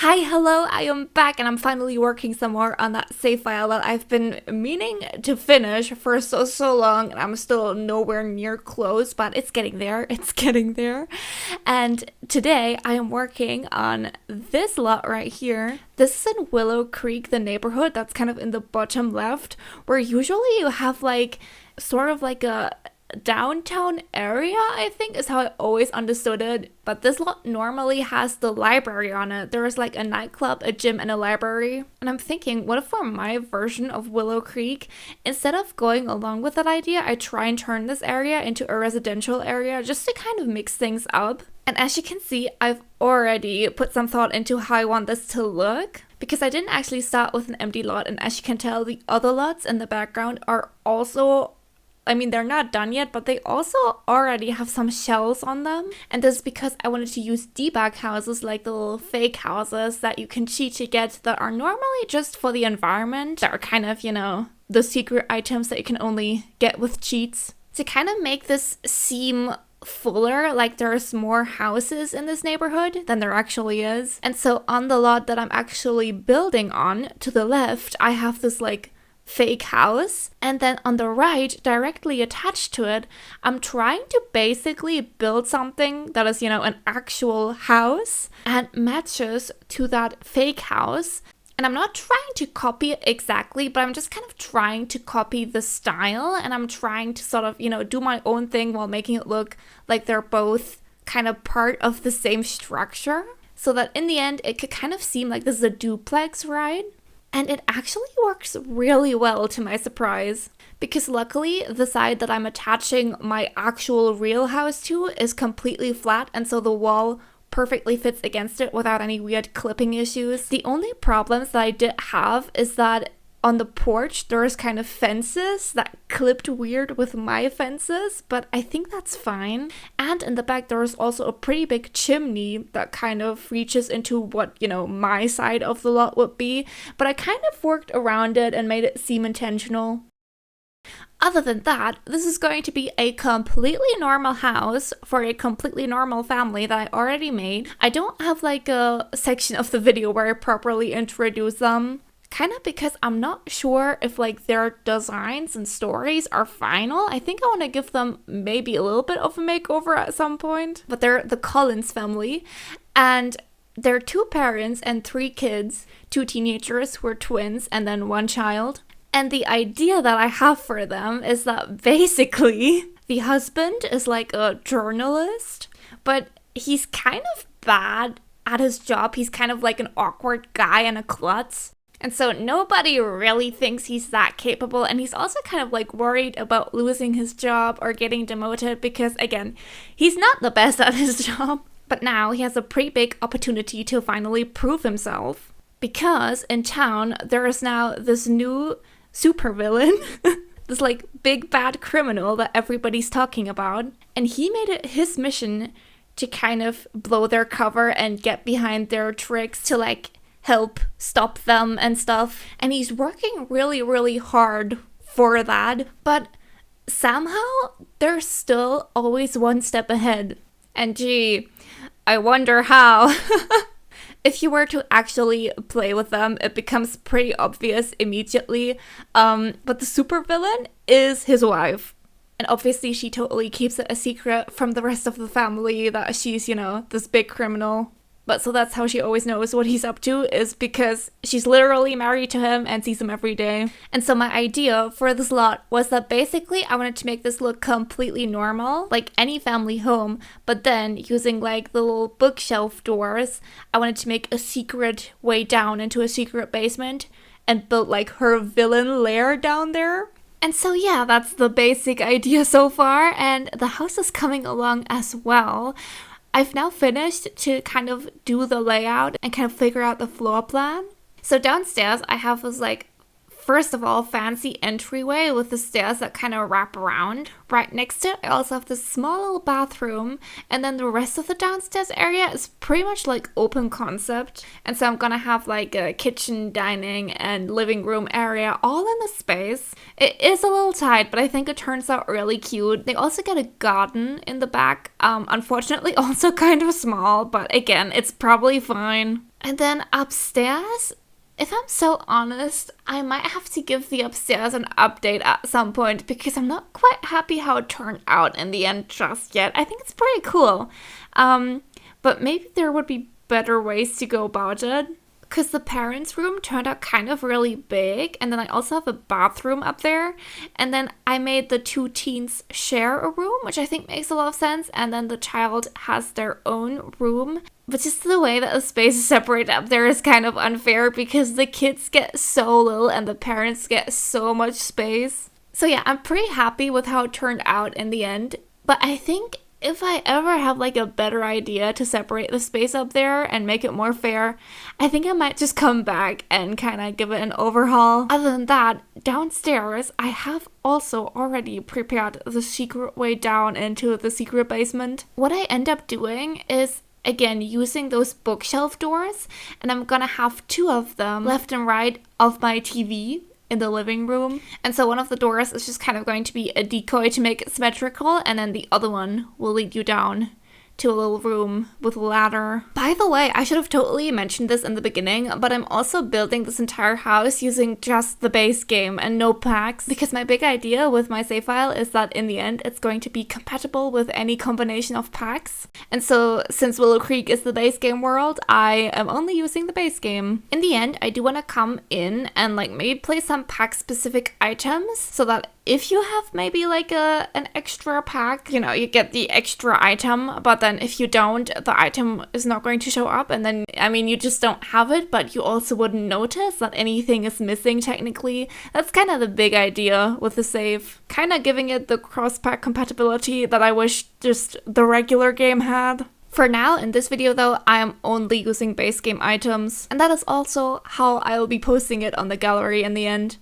Hi, hello, I am back and I'm finally working some more on that save file that I've been meaning to finish for so long, and I'm still nowhere near close, but it's getting there, it's getting there. And today I am working on this lot right here. This is in Willow Creek, the neighborhood that's kind of in the bottom left, where usually you have like sort of like a downtown area, I think is how I always understood it. But this lot normally has the library on it. There is like a nightclub, a gym, and a library. And I'm thinking, what if for my version of Willow Creek, instead of going along with that idea, I try and turn this area into a residential area just to kind of mix things up. And as you can see, I've already put some thought into how I want this to look, because I didn't actually start with an empty lot. And as you can tell, the other lots in the background are also, they're not done yet, but they also already have some shells on them. And this is because I wanted to use debug houses, like the little fake houses that you can cheat to get that are normally just for the environment, that are kind of, the secret items that you can only get with cheats. To kind of make this seem fuller, like there's more houses in this neighborhood than there actually is. And so on the lot that I'm actually building on, to the left, I have this like fake house, and then on the right, directly attached to it, I'm trying to basically build something that is, an actual house and matches to that fake house. And I'm not trying to copy it exactly, but I'm just kind of trying to copy the style, and I'm trying to sort of, do my own thing while making it look like they're both kind of part of the same structure, so that in the end, it could kind of seem like this is a duplex, right? And it actually works really well, to my surprise, because luckily the side that I'm attaching my actual real house to is completely flat, and so the wall perfectly fits against it without any weird clipping issues. The only problems that I did have is that on the porch there's kind of fences that clipped weird with my fences, but I think that's fine. And in the back there's also a pretty big chimney that kind of reaches into what, my side of the lot would be, but I kind of worked around it and made it seem intentional. Other than that, this is going to be a completely normal house for a completely normal family that I already made. I don't have like a section of the video where I properly introduce them, kind of because I'm not sure if like their designs and stories are final. I think I want to give them maybe a little bit of a makeover at some point. But they're the Collins family, and they're 2 parents and 3 kids, 2 teenagers who are twins, and then 1 child. And the idea that I have for them is that basically the husband is like a journalist, but he's kind of bad at his job. He's kind of like an awkward guy and a klutz. And so nobody really thinks he's that capable. And he's also kind of like worried about losing his job or getting demoted because, again, he's not the best at his job. But now he has a pretty big opportunity to finally prove himself. Because in town, there is now this new supervillain, this like big bad criminal that everybody's talking about. And he made it his mission to kind of blow their cover and get behind their tricks to like help stop them and stuff. And he's working really, really hard for that. But somehow they're still always one step ahead. And gee, I wonder how. If you were to actually play with them, it becomes pretty obvious immediately. But the supervillain is his wife. And obviously she totally keeps it a secret from the rest of the family that she's, this big criminal. But so that's how she always knows what he's up to, is because she's literally married to him and sees him every day. And so my idea for this lot was that basically I wanted to make this look completely normal, like any family home, but then using like the little bookshelf doors, I wanted to make a secret way down into a secret basement and build like her villain lair down there. And so yeah, that's the basic idea so far, and the house is coming along as well. I've now finished to kind of do the layout and kind of figure out the floor plan. So downstairs I have this like, first of all, fancy entryway with the stairs that kind of wrap around. Right next to it, I also have this small little bathroom, and then the rest of the downstairs area is pretty much like open concept. And so I'm gonna have like a kitchen, dining, and living room area all in the space. It is a little tight, but I think it turns out really cute. They also get a garden in the back. Unfortunately, also kind of small, but again, it's probably fine. And then upstairs, if I'm so honest, I might have to give the upstairs an update at some point because I'm not quite happy how it turned out in the end just yet. I think it's pretty cool. But maybe there would be better ways to go about it. Because the parents' room turned out kind of really big. And then I also have a bathroom up there. And then I made the two teens share a room, which I think makes a lot of sense. And then the child has their own room. But just the way that the space is separated up there is kind of unfair because the kids get so little and the parents get so much space. So yeah, I'm pretty happy with how it turned out in the end. But I think if I ever have like a better idea to separate the space up there and make it more fair, I think I might just come back and kind of give it an overhaul. Other than that, downstairs, I have also already prepared the secret way down into the secret basement. What I end up doing is, again, using those bookshelf doors, and I'm gonna have two of them left and right of my TV in the living room. And so one of the doors is just kind of going to be a decoy to make it symmetrical, and then the other one will lead you down to a little room with a ladder. By the way, I should have totally mentioned this in the beginning, but I'm also building this entire house using just the base game and no packs, because my big idea with my save file is that in the end it's going to be compatible with any combination of packs. And so since Willow Creek is the base game world, I am only using the base game. In the end, I do want to come in and like maybe play some pack specific items so that if you have maybe like an extra pack, you know, you get the extra item, but then if you don't, the item is not going to show up, and then, I mean, you just don't have it, but you also wouldn't notice that anything is missing technically. That's kind of the big idea with the save. Kind of giving it the cross-pack compatibility that I wish just the regular game had. For now, in this video though, I am only using base game items, and that is also how I will be posting it on the gallery in the end.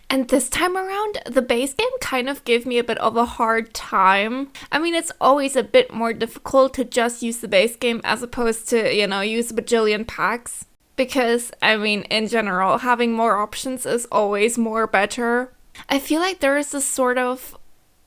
And this time around, the base game kind of gave me a bit of a hard time. I mean, it's always a bit more difficult to just use the base game as opposed to, you know, use a bajillion packs. Because, I mean, in general, having more options is always more better. I feel like there is this sort of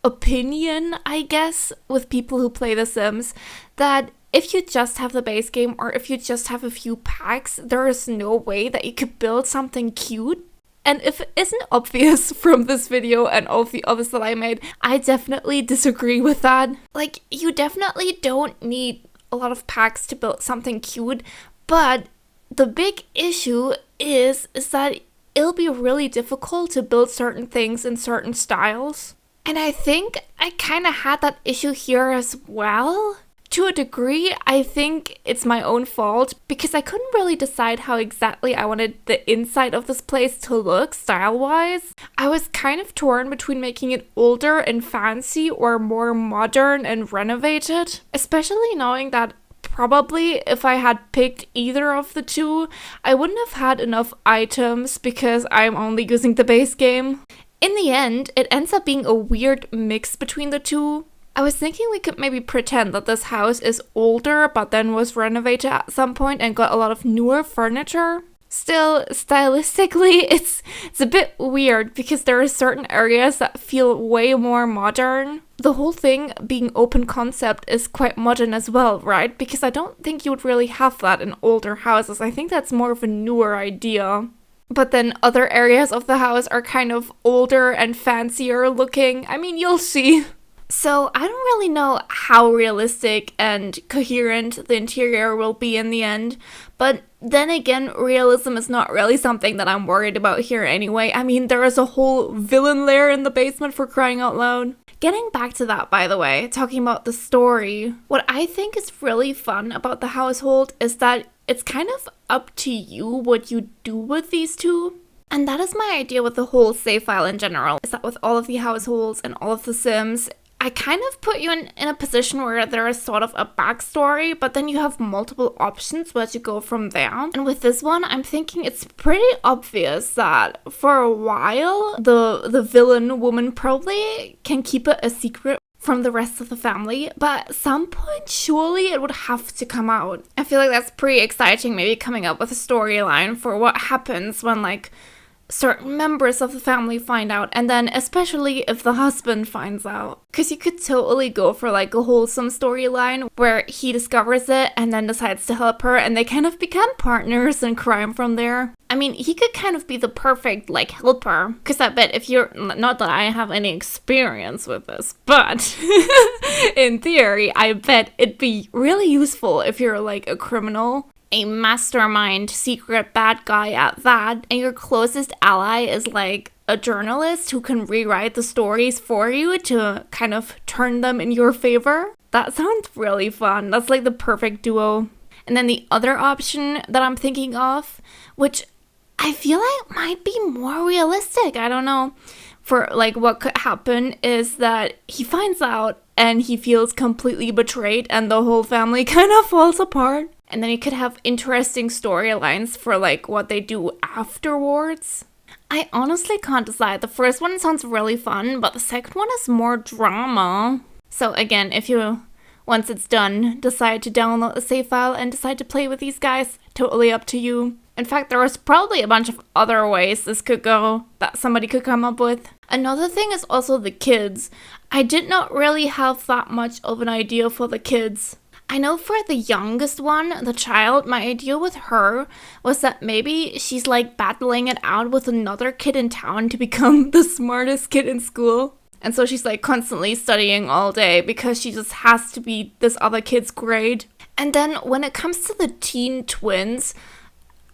opinion, I guess, with people who play The Sims, that if you just have the base game or if you just have a few packs, there is no way that you could build something cute. And if it isn't obvious from this video and all of the others that I made, I definitely disagree with that. Like, you definitely don't need a lot of packs to build something cute, but the big issue is that it'll be really difficult to build certain things in certain styles. And I think I kind of had that issue here as well. To a degree, I think it's my own fault because I couldn't really decide how exactly I wanted the inside of this place to look style-wise. I was kind of torn between making it older and fancy or more modern and renovated, especially knowing that probably if I had picked either of the two, I wouldn't have had enough items because I'm only using the base game. In the end, it ends up being a weird mix between the two. I was thinking we could maybe pretend that this house is older but then was renovated at some point and got a lot of newer furniture. Still, stylistically, it's a bit weird because there are certain areas that feel way more modern. The whole thing being open concept is quite modern as well, right? Because I don't think you would really have that in older houses. I think that's more of a newer idea. But then other areas of the house are kind of older and fancier looking. I mean, you'll see. So I don't really know how realistic and coherent the interior will be in the end, but then again, realism is not really something that I'm worried about here anyway. I mean, there is a whole villain lair in the basement for crying out loud. Getting back to that, by the way, talking about the story, what I think is really fun about the household is that it's kind of up to you what you do with these two. And that is my idea with the whole save file in general, is that with all of the households and all of the Sims, I kind of put you in a position where there is sort of a backstory, but then you have multiple options where to go from there. And with this one, I'm thinking it's pretty obvious that for a while, the villain woman probably can keep it a secret from the rest of the family, but at some point, surely it would have to come out. I feel like that's pretty exciting, maybe coming up with a storyline for what happens when, like, certain members of the family find out, and then especially if the husband finds out. Because you could totally go for like a wholesome storyline where he discovers it and then decides to help her, and they kind of become partners in crime from there. I mean, he could kind of be the perfect, like, helper. Because I bet if you're, not that I have any experience with this, but in theory, I bet it'd be really useful if you're, like, a criminal, a mastermind, secret bad guy at that, and your closest ally is, like, a journalist who can rewrite the stories for you to kind of turn them in your favor. That sounds really fun. That's, like, the perfect duo. And then the other option that I'm thinking of, which I feel like might be more realistic, I don't know, for like what could happen is that he finds out and he feels completely betrayed and the whole family kind of falls apart. And then you could have interesting storylines for like what they do afterwards. I honestly can't decide. The first one sounds really fun, but the second one is more drama. So again, if you, once it's done, decide to download the save file and decide to play with these guys, totally up to you. In fact, there was probably a bunch of other ways this could go that somebody could come up with. Another thing is also the kids. I did not really have that much of an idea for the kids. I know for the youngest one, the child, my idea with her was that maybe she's like battling it out with another kid in town to become the smartest kid in school. And so she's like constantly studying all day because she just has to beat this other kid's grade. And then when it comes to the teen twins,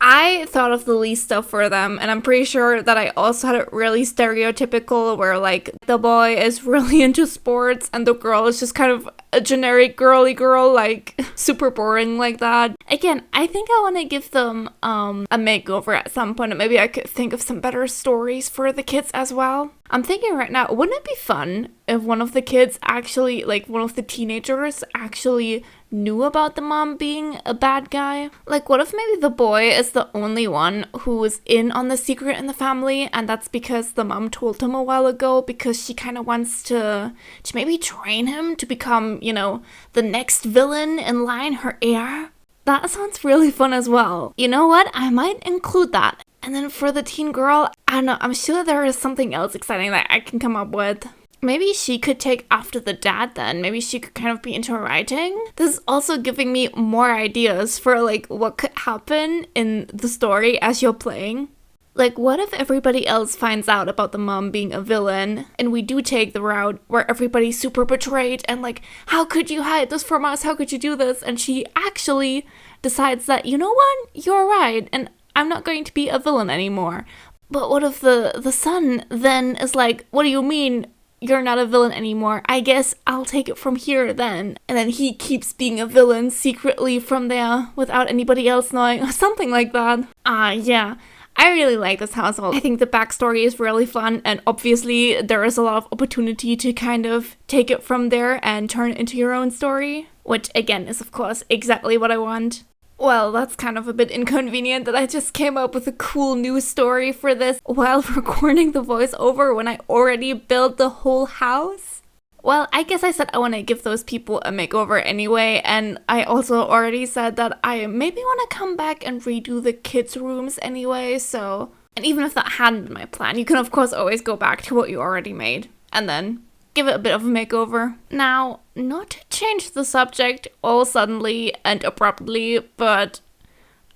I thought of the least stuff for them, and I'm pretty sure that I also had it really stereotypical where like the boy is really into sports and the girl is just kind of a generic girly girl, like super boring like that. Again, I think I want to give them a makeover at some point, and maybe I could think of some better stories for the kids as well. I'm thinking right now, wouldn't it be fun if one of the kids actually, like one of the teenagers actually knew about the mom being a bad guy? Like, what if maybe the boy is the only one who was in on the secret in the family, and that's because the mom told him a while ago because she kind of wants to maybe train him to become, you know, the next villain in line, her heir? That sounds really fun as well. You know what? I might include that. And then for the teen girl, I don't know, I'm sure there is something else exciting that I can come up with. Maybe she could take after the dad then. Maybe she could kind of be into writing. This is also giving me more ideas for like what could happen in the story as you're playing. Like, what if everybody else finds out about the mom being a villain and we do take the route where everybody's super betrayed and like, how could you hide this from us? How could you do this? And she actually decides that, you know what? You're right. And I'm not going to be a villain anymore. But what if the son then is like, what do you mean you're not a villain anymore? I guess I'll take it from here then. And then he keeps being a villain secretly from there without anybody else knowing or something like that. Yeah. I really like this household. I think the backstory is really fun, and obviously there is a lot of opportunity to kind of take it from there and turn it into your own story, which again is of course exactly what I want. Well, that's kind of a bit inconvenient that I just came up with a cool new story for this while recording the voiceover when I already built the whole house. Well, I guess I said I want to give those people a makeover anyway, and I also already said that I maybe want to come back and redo the kids' rooms anyway, so... And even if that hadn't been my plan, you can of course always go back to what you already made, and then give it a bit of a makeover. Now, not to change the subject all suddenly and abruptly, but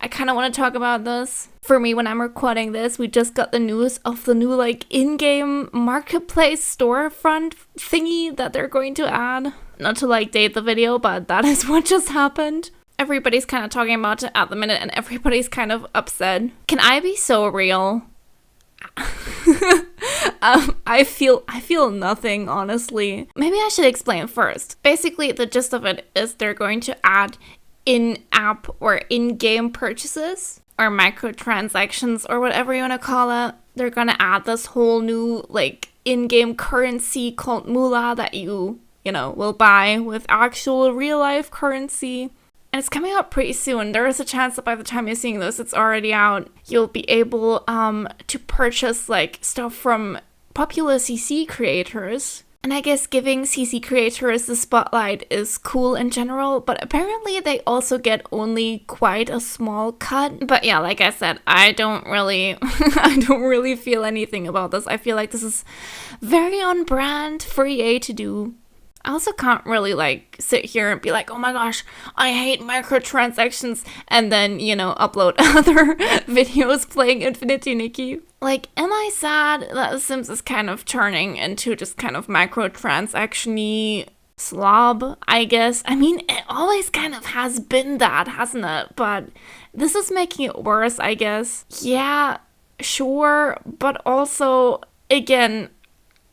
I kind of want to talk about this. For me, when I'm recording this, we just got the news of the new, like, in-game marketplace storefront thingy that they're going to add. Not to, like, date the video, but that is what just happened. Everybody's kind of talking about it at the minute, and everybody's kind of upset. Can I be so real? I feel nothing, honestly. Maybe I should explain first. Basically, the gist of it is they're going to add in-app or in-game purchases or microtransactions or whatever you want to call it. They're going to add this whole new like in-game currency called moolah that you know, will buy with actual real-life currency. And it's coming out pretty soon. There is a chance that by the time you're seeing this, it's already out. You'll be able to purchase like stuff from popular CC creators. And I guess giving CC creators the spotlight is cool in general, but apparently they also get only quite a small cut. But yeah, like I said, I don't really feel anything about this. I feel like this is very on brand for EA to do. I also can't really like sit here and be like, oh my gosh, I hate microtransactions, and then, upload other videos playing Infinity Nikki. Like, am I sad that The Sims is kind of turning into just kind of microtransaction-y slob, I guess? I mean, it always kind of has been that, hasn't it? But this is making it worse, I guess. Yeah, sure, but also, again,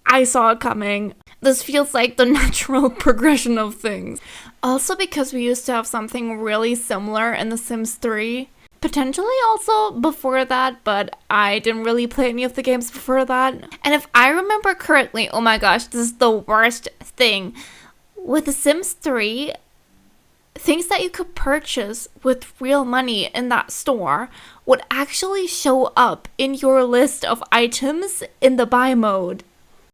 I saw it coming. This feels like the natural progression of things. Also because we used to have something really similar in The Sims 3. Potentially also before that, but I didn't really play any of the games before that. And if I remember correctly, oh my gosh, this is the worst thing. With The Sims 3, things that you could purchase with real money in that store would actually show up in your list of items in the buy mode.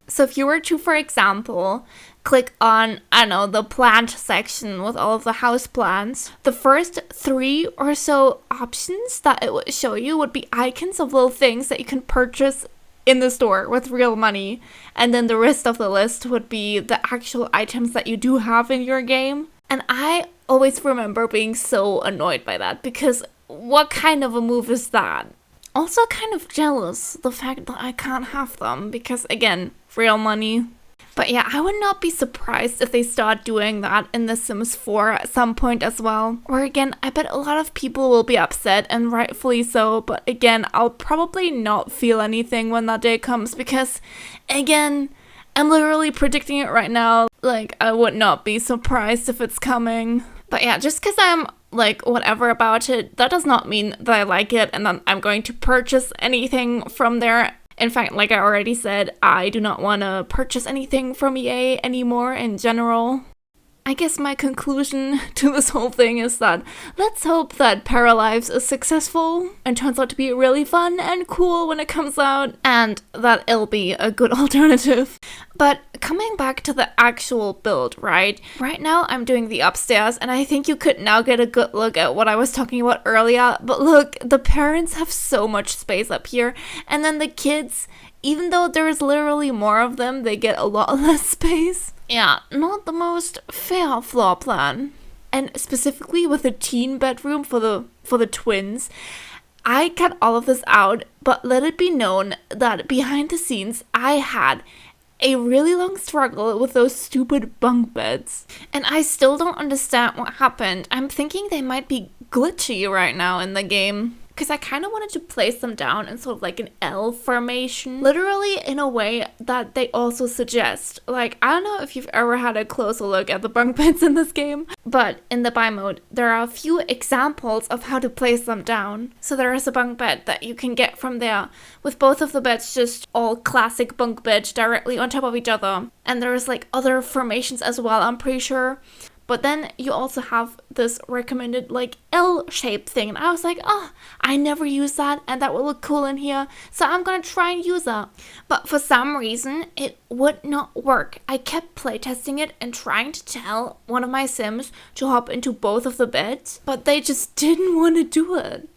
So if you were to, for example, click on, the plant section with all of the house plants, the first 3 or so options that it would show you would be icons of little things that you can purchase in the store with real money. And then the rest of the list would be the actual items that you do have in your game. And I always remember being so annoyed by that, because what kind of a move is that? Also kind of jealous, the fact that I can't have them, because again, real money. But yeah, I would not be surprised if they start doing that in The Sims 4 at some point as well. Or again, I bet a lot of people will be upset, and rightfully so, but again, I'll probably not feel anything when that day comes, because again, I'm literally predicting it right now. Like, I would not be surprised if it's coming. But yeah, just because I'm like whatever about it, that does not mean that I like it and that I'm going to purchase anything from there. In fact, like I already said, I do not want to purchase anything from EA anymore in general. I guess my conclusion to this whole thing is that let's hope that Paralives is successful and turns out to be really fun and cool when it comes out, and that it'll be a good alternative. But coming back to the actual build, right? Right now I'm doing the upstairs, and I think you could now get a good look at what I was talking about earlier. But look, the parents have so much space up here, and then the kids, even though there's literally more of them, they get a lot less space. Yeah, not the most fair floor plan. And specifically with the teen bedroom for the twins, I cut all of this out, but let it be known that behind the scenes, I had a really long struggle with those stupid bunk beds. And I still don't understand what happened. I'm thinking they might be glitchy right now in the game, because I kind of wanted to place them down in sort of like an L formation, literally in a way that they also suggest. Like, I don't know if you've ever had a closer look at the bunk beds in this game, but in the buy mode, there are a few examples of how to place them down. So there is a bunk bed that you can get from there, with both of the beds just all classic bunk beds directly on top of each other. And there's like other formations as well, I'm pretty sure. But then you also have this recommended like L-shaped thing. And I was like, oh, I never use that and that will look cool in here. So I'm gonna try and use that. But for some reason, it would not work. I kept playtesting it and trying to tell one of my Sims to hop into both of the beds, but they just didn't want to do it.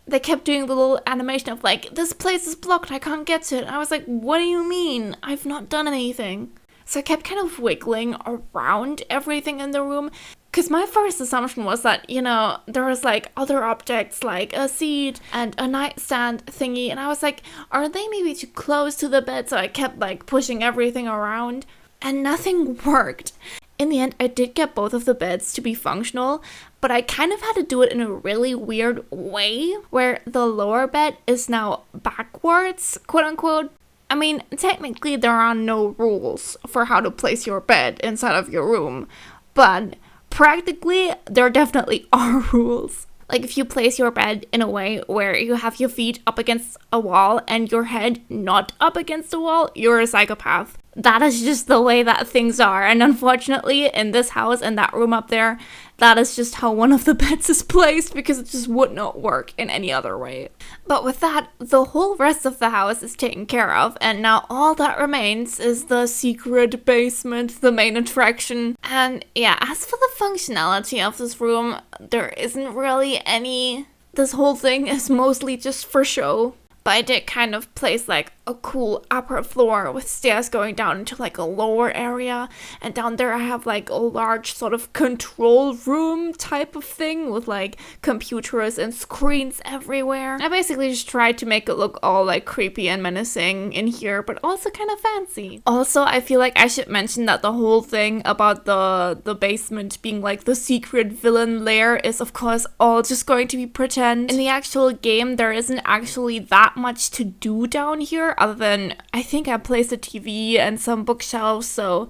They kept doing the little animation of like, this place is blocked, I can't get to it. And I was like, what do you mean? I've not done anything. So I kept kind of wiggling around everything in the room, because my first assumption was that, there was like other objects like a seat and a nightstand thingy, and I was like, are they maybe too close to the bed? So I kept like pushing everything around, and nothing worked. In the end, I did get both of the beds to be functional, but I kind of had to do it in a really weird way, where the lower bed is now backwards, quote unquote. I mean, technically there are no rules for how to place your bed inside of your room, but practically there definitely are rules. Like if you place your bed in a way where you have your feet up against a wall and your head not up against a wall, you're a psychopath. that is just the way that things are. And unfortunately, in this house and that room up there, that is just how one of the beds is placed, because it just would not work in any other way. But with that, the whole rest of the house is taken care of, and now all that remains is the secret basement, the main attraction. And yeah, as for the functionality of this room, there isn't really any. This whole thing is mostly just for show. But I did kind of place like a cool upper floor with stairs going down into like a lower area. And down there I have like a large sort of control room type of thing with like computers and screens everywhere. I basically just tried to make it look all like creepy and menacing in here, but also kind of fancy. Also, I feel like I should mention that the whole thing about the basement being like the secret villain lair is of course all just going to be pretend. In the actual game, there isn't actually that much to do down here, other than I think I placed a TV and some bookshelves, so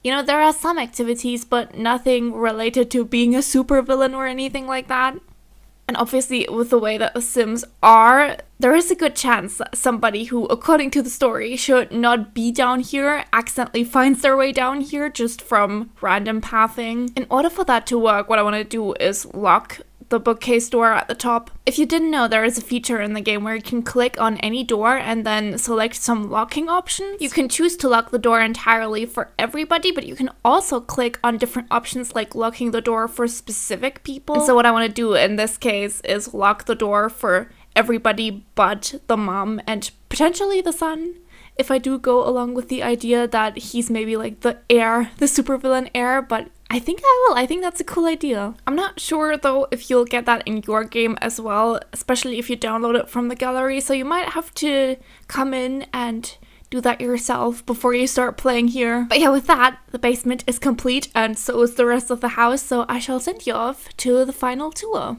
you know, there are some activities, but nothing related to being a supervillain or anything like that. And obviously, with the way that the Sims are, there is a good chance that somebody who, according to the story, should not be down here accidentally finds their way down here just from random pathing. In order for that to work, what I want to do is lock the bookcase door at the top. If you didn't know, there is a feature in the game where you can click on any door and then select some locking options. You can choose to lock the door entirely for everybody, but you can also click on different options like locking the door for specific people. And so what I want to do in this case is lock the door for everybody but the mom and potentially the son, if I do go along with the idea that he's maybe like the heir, the supervillain heir, but I think I will. I think that's a cool idea. I'm not sure though if you'll get that in your game as well, especially if you download it from the gallery, so you might have to come in and do that yourself before you start playing here. But yeah, with that, the basement is complete and so is the rest of the house, so I shall send you off to the final tour.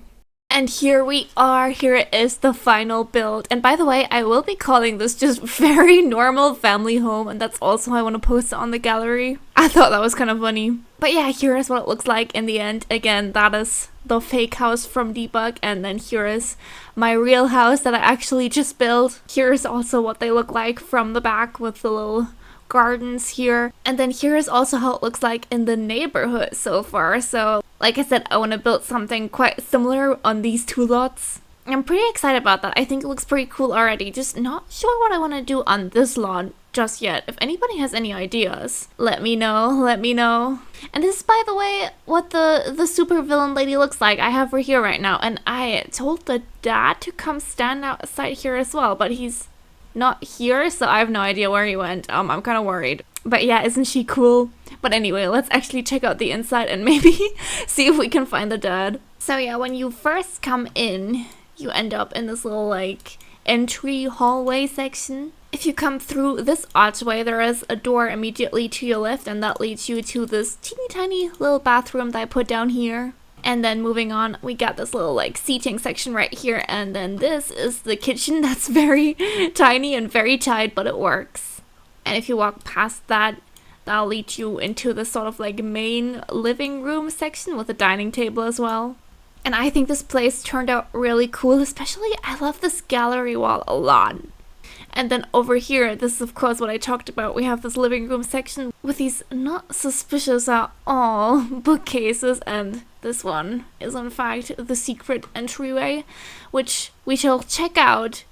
And here we are, here is the final build. And by the way, I will be calling this just very normal family home, and that's also how I want to post it on the gallery. I thought that was kind of funny. But yeah, here is what it looks like in the end. Again, that is the fake house from Debug, and then here is my real house that I actually just built. Here's also what they look like from the back with the little gardens here. And then here is also how it looks like in the neighborhood so far. So like I said, I want to build something quite similar on these two lots. I'm pretty excited about that. I think it looks pretty cool already. Just not sure what I want to do on this lot just yet. If anybody has any ideas, let me know. Let me know. And this is, by the way, what the supervillain lady looks like. I have her here right now. And I told the dad to come stand outside here as well, but he's not here, so I have no idea where he went. I'm kind of worried. But yeah, isn't she cool? But anyway, let's actually check out the inside and maybe see if we can find the dad. So yeah, when you first come in, you end up in this little like entry hallway section. If you come through this archway, there is a door immediately to your left, and that leads you to this teeny tiny little bathroom that I put down here. And then moving on, we got this little like seating section right here, and then this is the kitchen that's very tiny and very tight, but it works. And if you walk past that, that'll lead you into the sort of like main living room section with a dining table as well. And I think this place turned out really cool, especially I love this gallery wall a lot. And then over here, this is of course what I talked about, we have this living room section with these not suspicious at all bookcases, and this one is in fact the secret entryway, which we shall check out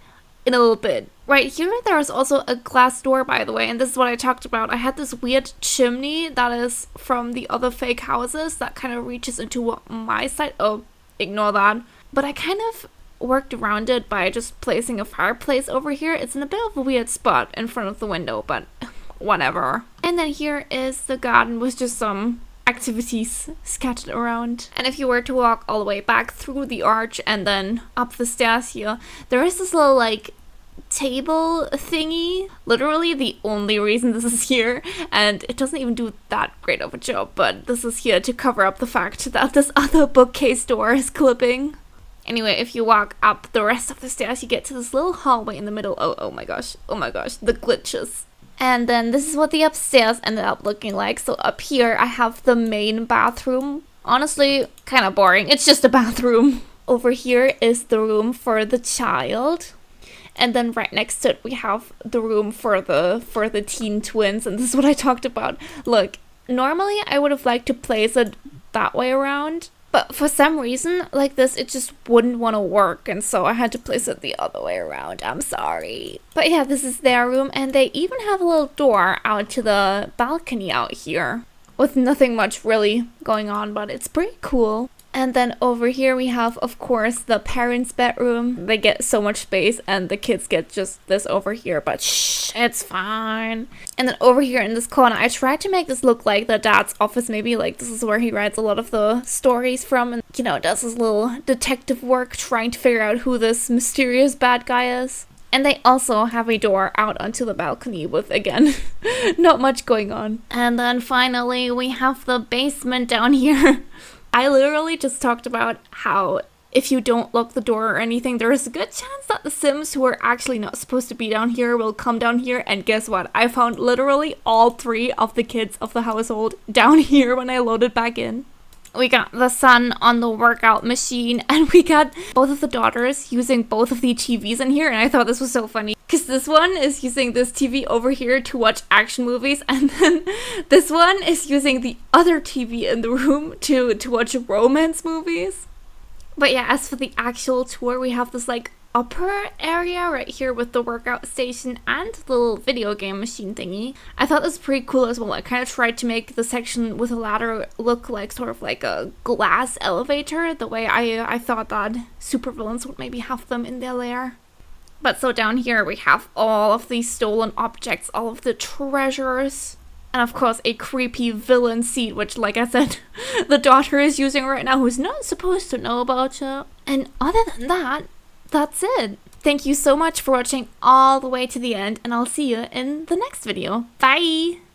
in a little bit. Right here, there is also a glass door, by the way, and this is what I talked about. I had this weird chimney that is from the other fake houses that kind of reaches into my side. Oh, ignore that. But I kind of worked around it by just placing a fireplace over here. It's in a bit of a weird spot in front of the window, but whatever. And then here is the garden with just some activities scattered around. And if you were to walk all the way back through the arch and then up the stairs here, there is this little like table thingy. Literally the only reason this is here, and it doesn't even do that great of a job, but this is here to cover up the fact that this other bookcase door is clipping. Anyway, if you walk up the rest of the stairs, you get to this little hallway in the middle. Oh my gosh, the glitches. And then this is what the upstairs ended up looking like. So up here, I have the main bathroom. Honestly, kind of boring. It's just a bathroom. Over here is the room for the child. And then right next to it, we have the room for the teen twins. And this is what I talked about. Look, normally I would have liked to place it that way around. But for some reason, like this, it just wouldn't want to work. And so I had to place it the other way around. I'm sorry. But yeah, this is their room. And they even have a little door out to the balcony out here. With nothing much really going on, but it's pretty cool. And then over here we have, of course, the parents' bedroom. They get so much space and the kids get just this over here, but shh, it's fine. And then over here in this corner, I tried to make this look like the dad's office, maybe. Like, this is where he writes a lot of the stories from and, you know, does his little detective work trying to figure out who this mysterious bad guy is. And they also have a door out onto the balcony with, again, not much going on. And then finally, we have the basement down here. I literally just talked about how if you don't lock the door or anything, there is a good chance that the Sims who are actually not supposed to be down here will come down here. And guess what? I found literally all 3 of the kids of the household down here when I loaded back in. We got the son on the workout machine, and we got both of the daughters using both of the TVs in here, and I thought this was so funny. Because this one is using this TV over here to watch action movies, and then this one is using the other TV in the room to watch romance movies. But yeah, as for the actual tour, we have this like upper area right here with the workout station and the little video game machine thingy. I thought this was pretty cool as well. I kind of tried to make the section with a ladder look like sort of like a glass elevator, the way I thought that supervillains would maybe have them in their lair. But so down here we have all of these stolen objects, all of the treasures, and of course a creepy villain seat, which, like I said, the daughter is using right now, who's not supposed to know about it. And other than that, that's it. Thank you so much for watching all the way to the end, and I'll see you in the next video. Bye!